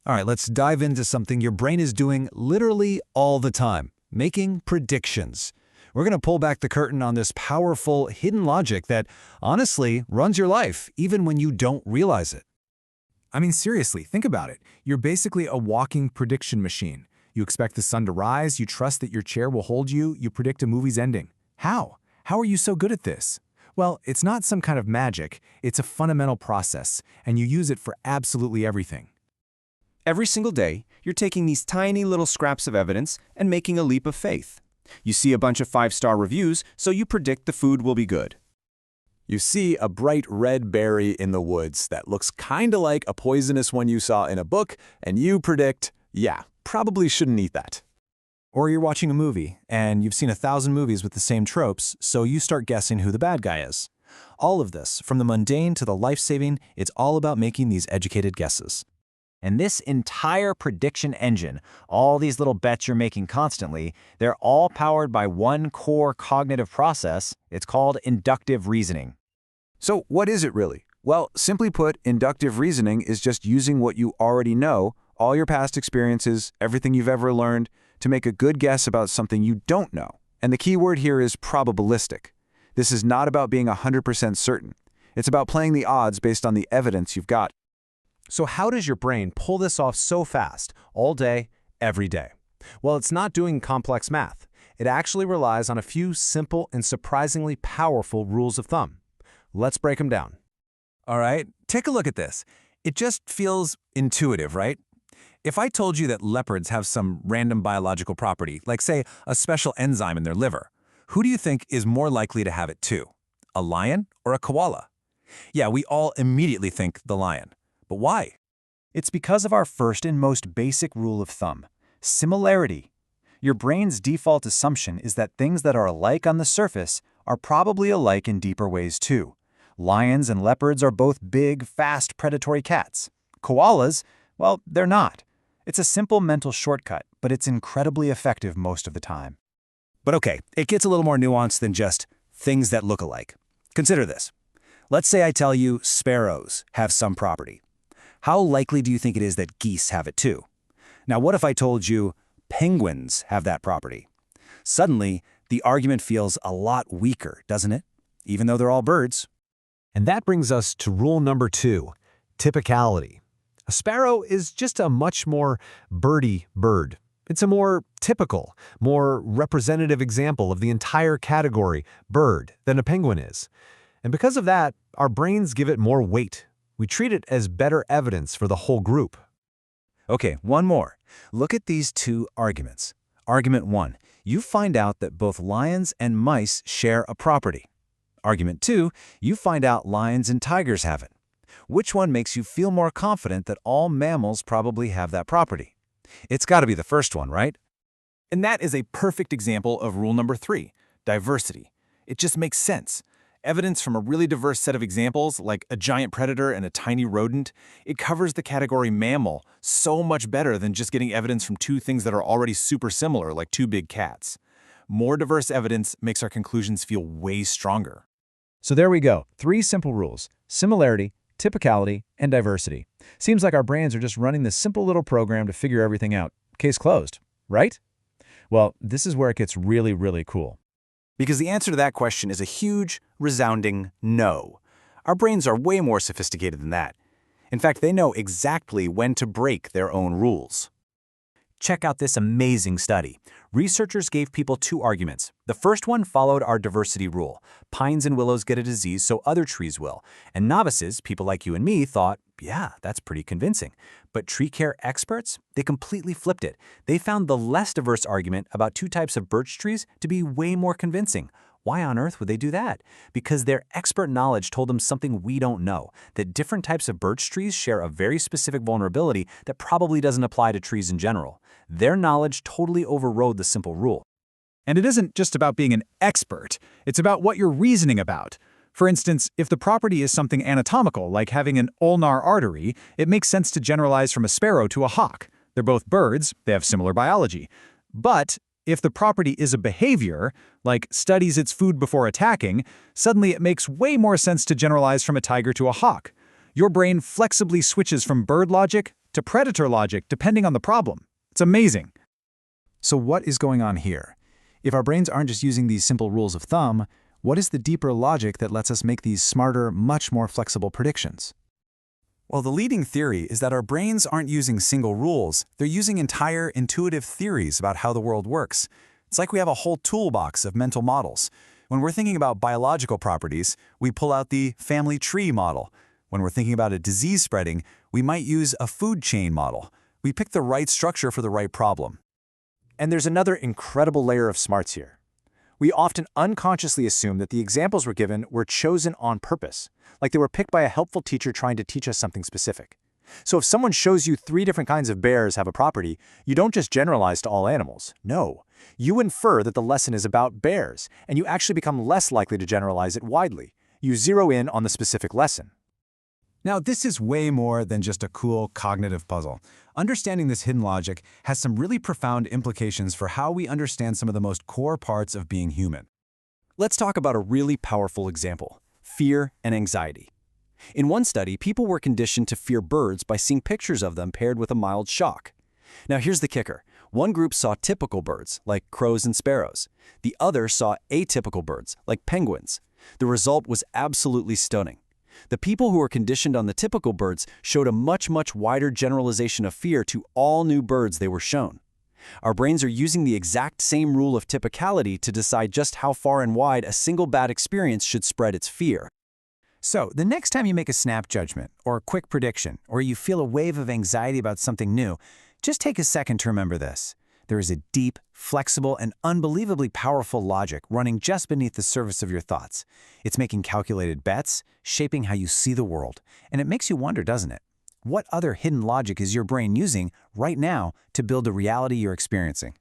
All right, let's dive into something your brain is doing literally all the time, making predictions. We're going to pull back the curtain on this powerful, hidden logic that, honestly, runs your life, even when you don't realize it. I mean, seriously, think about it. You're basically a walking prediction machine. You expect the sun to rise, you trust that your chair will hold you, you predict a movie's ending. How? How are you so good at this? Well, it's not some kind of magic, it's a fundamental process, and you use it for absolutely everything. Every single day, you're taking these tiny little scraps of evidence and making a leap of faith. You see a bunch of 5-star reviews, so you predict the food will be good. You see a bright red berry in the woods that looks kinda like a poisonous one you saw in a book, and you predict, yeah, probably shouldn't eat that. Or you're watching a movie, and you've seen 1,000 movies with the same tropes, so you start guessing who the bad guy is. All of this, from the mundane to the life-saving, it's all about making these educated guesses. And this entire prediction engine, all these little bets you're making constantly, they're all powered by one core cognitive process. It's called inductive reasoning. So what is it really? Well, simply put, inductive reasoning is just using what you already know, all your past experiences, everything you've ever learned, to make a good guess about something you don't know. And the key word here is probabilistic. This is not about being 100% certain. It's about playing the odds based on the evidence you've got. So how does your brain pull this off so fast, all day, every day? Well, it's not doing complex math. It actually relies on a few simple and surprisingly powerful rules of thumb. Let's break them down. All right, take a look at this. It just feels intuitive, right? If I told you that leopards have some random biological property, like say a special enzyme in their liver, who do you think is more likely to have it too? A lion or a koala? Yeah, we all immediately think the lion. But why? It's because of our first and most basic rule of thumb, similarity. Your brain's default assumption is that things that are alike on the surface are probably alike in deeper ways too. Lions and leopards are both big, fast, predatory cats. Koalas, well, they're not. It's a simple mental shortcut, but it's incredibly effective most of the time. But okay, it gets a little more nuanced than just things that look alike. Consider this. Let's say I tell you sparrows have some property. How likely do you think it is that geese have it too? Now, what if I told you penguins have that property? Suddenly, the argument feels a lot weaker, doesn't it? Even though they're all birds. And that brings us to rule number 2, typicality. A sparrow is just a much more birdy bird. It's a more typical, more representative example of the entire category, bird, than a penguin is. And because of that, our brains give it more weight. We treat it as better evidence for the whole group. Okay, one more. Look at these two arguments. Argument 1, you find out that both lions and mice share a property. Argument 2, you find out lions and tigers have it. Which one makes you feel more confident that all mammals probably have that property? It's got to be the first one, right? And that is a perfect example of rule number 3, diversity. It just makes sense. Evidence from a really diverse set of examples, like a giant predator and a tiny rodent, it covers the category mammal so much better than just getting evidence from two things that are already super similar, like two big cats. More diverse evidence makes our conclusions feel way stronger. So there we go, 3 simple rules: similarity, typicality, and diversity. Seems like our brains are just running this simple little program to figure everything out. Case closed, right? Well, this is where it gets really, really cool. Because the answer to that question is a huge, resounding no. Our brains are way more sophisticated than that. In fact, they know exactly when to break their own rules. Check out this amazing study. Researchers gave people 2 arguments. The first one followed our diversity rule. Pines and willows get a disease, so other trees will. And novices, people like you and me, thought, yeah, that's pretty convincing. But tree care experts, they completely flipped it. They found the less diverse argument about 2 types of birch trees to be way more convincing. Why on earth would they do that? Because their expert knowledge told them something we don't know, that different types of birch trees share a very specific vulnerability that probably doesn't apply to trees in general. Their knowledge totally overrode the simple rule. And it isn't just about being an expert, it's about what you're reasoning about. For instance, if the property is something anatomical, like having an ulnar artery, it makes sense to generalize from a sparrow to a hawk. They're both birds, they have similar biology. But if the property is a behavior, like studies its food before attacking, suddenly it makes way more sense to generalize from a tiger to a hawk. Your brain flexibly switches from bird logic to predator logic depending on the problem. It's amazing. So what is going on here? If our brains aren't just using these simple rules of thumb, what is the deeper logic that lets us make these smarter, much more flexible predictions? Well, the leading theory is that our brains aren't using single rules, they're using entire intuitive theories about how the world works. It's like we have a whole toolbox of mental models. When we're thinking about biological properties, we pull out the family tree model. When we're thinking about a disease spreading, we might use a food chain model. We pick the right structure for the right problem. And there's another incredible layer of smarts here. We often unconsciously assume that the examples we're given were chosen on purpose, like they were picked by a helpful teacher trying to teach us something specific. So if someone shows you 3 different kinds of bears have a property, you don't just generalize to all animals. No, you infer that the lesson is about bears, and you actually become less likely to generalize it widely. You zero in on the specific lesson. Now, this is way more than just a cool cognitive puzzle. Understanding this hidden logic has some really profound implications for how we understand some of the most core parts of being human. Let's talk about a really powerful example: fear and anxiety. In one study, people were conditioned to fear birds by seeing pictures of them paired with a mild shock. Now, here's the kicker. One group saw typical birds, like crows and sparrows. The other saw atypical birds, like penguins. The result was absolutely stunning. The people who were conditioned on the typical birds showed a much wider generalization of fear to all new birds they were shown. Our brains are using the exact same rule of typicality to decide just how far and wide a single bad experience should spread its fear. So, the next time you make a snap judgment, or a quick prediction, or you feel a wave of anxiety about something new, just take a second to remember this. There is a deep, flexible, and unbelievably powerful logic running just beneath the surface of your thoughts. It's making calculated bets, shaping how you see the world. And it makes you wonder, doesn't it? What other hidden logic is your brain using right now to build the reality you're experiencing?